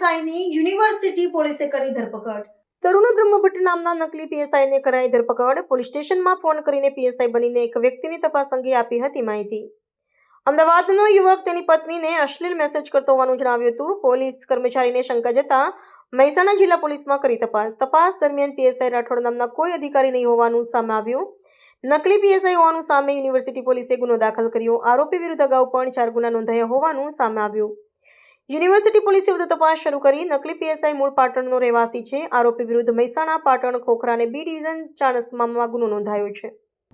પીએસઆઈની university પોલીસે કરી ધરપકડ. તરુણ બ્રહ્મભટ્ટ નામના નકલી પીએસઆઈને કરાઈ ધરપકડ. પોલીસ સ્ટેશનમાં ફોન કરીને પીએસઆઈ બનીને એક વ્યક્તિની તપાસ અંગે આપી હતી માહિતી. અમદાવાદનો યુવક તેની પત્નીને અશ્લીલ મેસેજ કરતો હોવાનું જણાવ્યું હતું. પોલીસ કર્મચારીને શંકા જતા મહેસાણા જિલ્લા પોલીસમાં કરી તપાસ દરમિયાન પીએસઆઈ રાઠોડ નામના કોઈ અધિકારી નહીં હોવાનું સામે આવ્યું. નકલી પીએસઆઈ હોવાનું સામે યુનિવર્સિટી પોલીસે ગુનો દાખલ કર્યો. આરોપી વિરુદ્ધ અગાઉ પણ 4 ગુના નોંધાયા હોવાનું સામે આવ્યું. યુનિવર્સિટી પોલીસે વધુ તપાસ શરૂ કરી. નકલી પીએસઆઈ મૂળ પાટણનો રહેવાસી છે. આરોપી વિરુદ્ધ મહેસાણા, પાટણ, ખોખરા અને બી ડિવિઝન ચાણસ્મામાં ગુનો નોંધાયો છે.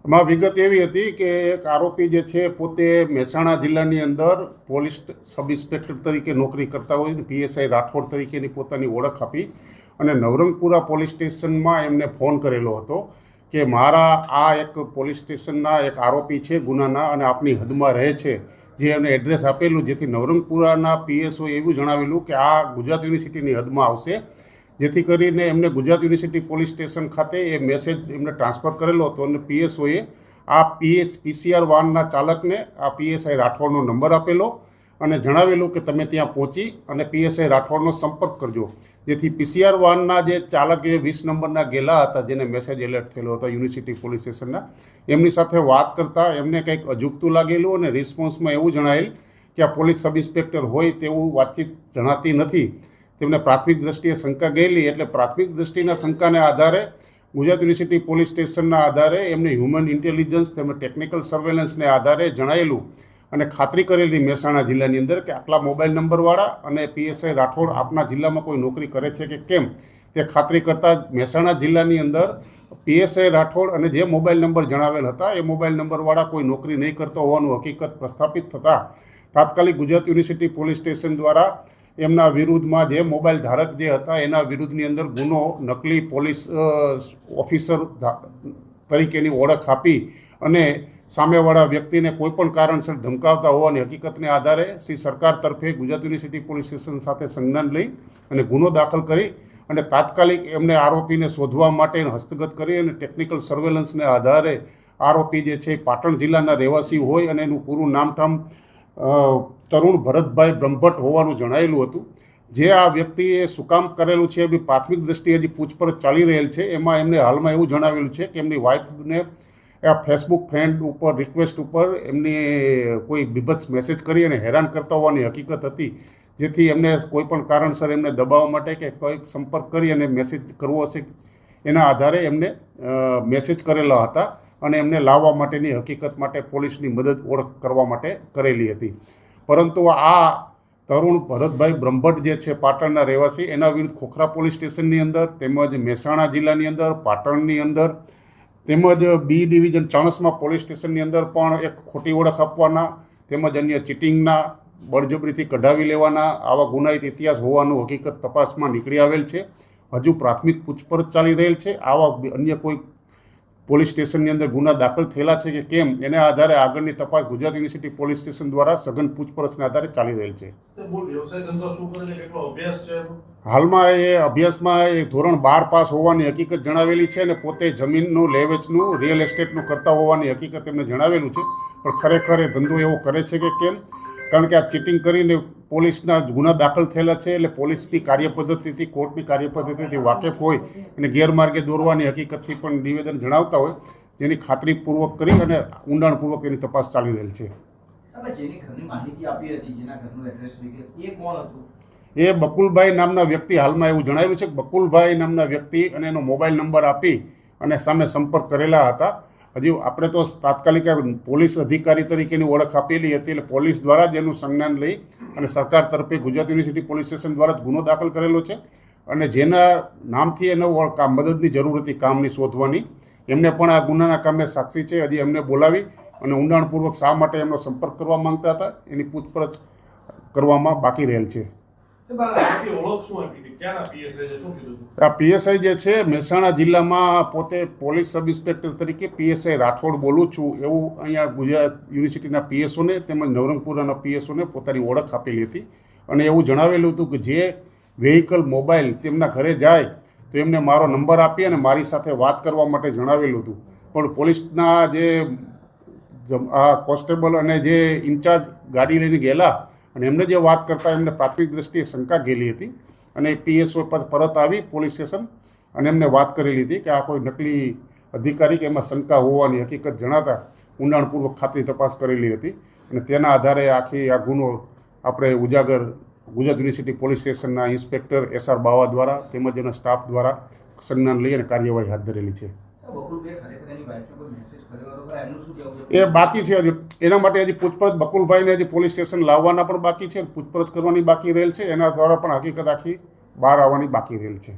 એમાં વિગત એવી હતી કે એક આરોપી જે છે પોતે મહેસાણા જિલ્લાની અંદર પોલીસ સબ ઇન્સ્પેક્ટર તરીકે નોકરી કરતા હોય, પીએસઆઈ રાઠોડ તરીકેની પોતાની ઓળખ આપી અને નવરંગપુરા પોલીસ સ્ટેશનમાં એમને ફોન કરેલો હતો કે મારા આ એક પોલીસ સ્ટેશનના એક આરોપી છે ગુનાના અને આપની હદમાં રહે છે, જે એમને એડ્રેસ આપેલું, જેથી નવરંગપુરાના પીએસઓ એવું જણાવેલું કે આ ગુજરાત યુનિવર્સિટીની હદમાં આવશે, જેથી કરીને એમને ગુજરાત યુનિવર્સિટી પોલીસ સ્ટેશન ખાતે એ મેસેજ એમને ટ્રાન્સફર કરેલો હતો અને પીએસઓએ આ પીસીઆર વાનના ચાલકને આ પીએસઆઈ રાઠોડનો નંબર આપેલો અને જણાવેલું કે તમે ત્યાં પહોંચી અને પીએસઆઈ રાઠોડનો સંપર્ક કરજો. જેથી પીસીઆર વાનના જે ચાલક એ 20 નંબરના ગેલા હતા, જેને મેસેજ એલર્ટ થયેલો હતો યુનિવર્સિટી પોલીસ સ્ટેશનના, એમની સાથે વાત કરતાં એમને કંઈક અજુગતું લાગેલું અને રિસ્પોન્સમાં એવું જણાયેલ કે આ પોલીસ સબ ઇન્સ્પેક્ટર હોય તેવું વાતચીત જણાતી નથી. તેમને પ્રાથમિક દ્રષ્ટિએ શંકા ગયેલી, એટલે પ્રાથમિક દ્રષ્ટિના શંકાને આધારે ગુજરાત યુનિવર્સિટી પોલીસ સ્ટેશનના આધારે એમને હ્યુમન ઇન્ટેલિજન્સ તેમજ ટેકનિકલ સર્વેલન્સને આધારે જણાયેલું અને ખાતરી કરેલી મહેસાણા જિલ્લાની અંદર કે આટલા મોબાઈલ નંબરવાળા અને પીએસઆઈ રાઠોડ આપના જિલ્લામાં કોઈ નોકરી કરે છે કે કેમ, તે ખાતરી કરતાં મહેસાણા જિલ્લાની અંદર પીએસઆઈ રાઠોડ અને જે મોબાઈલ નંબર જણાવેલ હતા એ મોબાઈલ નંબરવાળા કોઈ નોકરી નહીં કરતો હોવાનું હકીકત પ્રસ્થાપિત થતાં તાત્કાલિક ગુજરાત યુનિવર્સિટી પોલીસ સ્ટેશન દ્વારા એમના વિરુદ્ધમાં જે મોબાઈલ ધારક જે હતા એના વિરુદ્ધની અંદર ગુનો નકલી પોલીસ ઓફિસર તરીકેની ઓળખ આપી અને સામેવાળા વ્યક્તિને કોઈપણ કારણસર ધમકાવતા હોવાની હકીકતને આધારે શ્રી સરકાર તરફે ગુજરાત યુનિવર્સિટી પોલીસ સ્ટેશન સાથે સંજ્ઞાન લઈ અને ગુનો દાખલ કરી અને તાત્કાલિક એમને આરોપીને શોધવા માટે હસ્તગત કરી અને ટેકનિકલ સર્વેલન્સને આધારે આરોપી જે છે પાટણ જિલ્લાના રહેવાસી હોય અને એનું પૂરું નામઠામ તરુણ ભરતભાઈ બ્રહ્મભટ્ટ હોવાનું જણાયેલું હતું. જે આ વ્યક્તિએ શું કામ કરેલું છે એની પ્રાથમિક દ્રષ્ટિએ હજી પૂછપરછ ચાલી રહેલ છે. એમાં એમને હાલમાં એવું જણાવેલું છે કે એમની વાઇફને આ ફેસબુક ફ્રેન્ડ ઉપર રિક્વેસ્ટ ઉપર એમની કોઈ બીભત્સ મેસેજ કરી અને હેરાન કરતા હોવાની હકીકત હતી, જેથી એમને કોઈ પણ કારણસર એમને દબાવવા માટે કે કોઈ સંપર્ક કરી અને મેસેજ કરવો હશે એના આધારે એમને મેસેજ કરેલા હતા અને એમને લાવવા માટેની હકીકત માટે પોલીસની મદદ ઓળખ કરવા માટે કરેલી હતી. પરંતુ આ તરુણ ભરતભાઈ બ્રહ્મભટ્ટ જે છે પાટણના રહેવાસી, એના વિરુદ્ધ ખોખરા પોલીસ સ્ટેશનની અંદર તેમજ મહેસાણા જિલ્લાની અંદર, પાટણની અંદર તેમજ બી ડિવિઝન ચાણસ્મા પોલીસ સ્ટેશનની અંદર પણ એક ખોટી ઓળખ આપવાના તેમજ અન્ય ચીટિંગના, બળજબરીથી કઢાવી લેવાના આવા ગુનાહિત ઇતિહાસ હોવાનું હકીકત તપાસમાં નીકળી આવેલ છે. હજુ પ્રાથમિક પૂછપરછ ચાલી રહેલ છે. આવા અન્ય કોઈ પોલીસ સ્ટેશનની અંદર ગુના દાખલ થયેલા છે કે કેમ એના આધારે આગળની તપાસ ગુજરાત યુનિવર્સિટી પોલીસ સ્ટેશન દ્વારા સઘન પૂછપરછના આધારે ચાલી રહેલ છે. હાલમાં એ અભ્યાસમાં એ ધોરણ 12 પાસ હોવાની હકીકત જણાવેલી છે અને પોતે જમીનનું લે વેચનું રિયલ એસ્ટેટનું કરતા હોવાની હકીકત એમને જણાવેલું છે. પણ ખરેખર એ ધંધો એવો કરે છે કે કેમ, કારણ કે આ ચીટિંગ કરીને પોલીસના ગુના દાખલ થયેલા છે, એટલે પોલીસની કાર્યપદ્ધતિથી, કોર્ટની કાર્યપદ્ધતિથી વાકેફ હોય અને ગેરમાર્ગે દોરવાની હકીકતથી પણ નિવેદન જણાવતા હોય, જેની ખાતરીપૂર્વક કરી અને ઊંડાણપૂર્વક એની તપાસ ચાલી રહેલ છે. એ બકુલભાઈ નામના વ્યક્તિ, હાલમાં એવું જણાવેલું છે કે બકુલભાઈ નામના વ્યક્તિ અને એનો મોબાઈલ નંબર આપી અને સામે સંપર્ક કરેલા હતા. હજી આપણે તો તાત્કાલિક પોલીસ અધિકારી તરીકેની ઓળખ આપેલી હતી, એટલે પોલીસ દ્વારા જ એનું સંજ્ઞાન લઈ અને સરકાર તરફે ગુજરાત યુનિવર્સિટી પોલીસ સ્ટેશન દ્વારા જ ગુનો દાખલ કરેલો છે અને જેના નામથી એને મદદની જરૂર હતી કામની શોધવાની, એમને પણ આ ગુનાના કામે સાક્ષી છે. હજી એમને બોલાવી અને ઊંડાણપૂર્વક શા માટે એમનો સંપર્ક કરવા માંગતા હતા એની પૂછપરછ કરવામાં બાકી રહેલ છે. આ પીએસઆઈ જે છે મહેસાણા જિલ્લામાં પોતે પોલીસ સબ ઇન્સ્પેક્ટર તરીકે પીએસઆઈ રાઠોડ બોલું છું એવું અહીંયા ગુજરાત યુનિવર્સિટીના પીએસઓને તેમજ નવરંગપુરાના પીએસઓને પોતાની ઓળખ આપેલી હતી અને એવું જણાવેલું હતું કે જે વેહિકલ મોબાઈલ તેમના ઘરે જાય તો એમને મારો નંબર આપી અને મારી સાથે વાત કરવા માટે જણાવેલું હતું. પણ પોલીસના જે આ કોન્સ્ટેબલ અને જે ઇન્ચાર્જ ગાડી લઈને ગયેલા અને એમને જે વાત કરતા એમને પ્રાથમિક દ્રષ્ટિએ શંકા ગયેલી હતી અને પીએસઓ પરત આવી પોલીસ સ્ટેશન અને એમને વાત કરી લીધી કે આ કોઈ નકલી અધિકારી કે એમાં શંકા હોવાની હકીકત જણાતા ઊંડાણપૂર્વક ખાતરી તપાસ કરેલી હતી અને તેના આધારે આ ગુનો આપણે ઉજાગર ગુજરાત યુનિવર્સિટી પોલીસ સ્ટેશનના ઇન્સ્પેક્ટર SR બાવા દ્વારા તેમજ એના સ્ટાફ દ્વારા સંજ્ઞાન લઈ અને કાર્યવાહી હાથ ધરેલી છે. એ બાકી છે હજી, એના માટે હજી પૂછપરછ બકુલભાઈને હજી પોલીસ સ્ટેશન લાવવાના પણ બાકી છે, પૂછપરછ કરવાની બાકી રહેલ છે, એના દ્વારા પણ હકીકત આખી બહાર આવવાની બાકી રહેલ છે.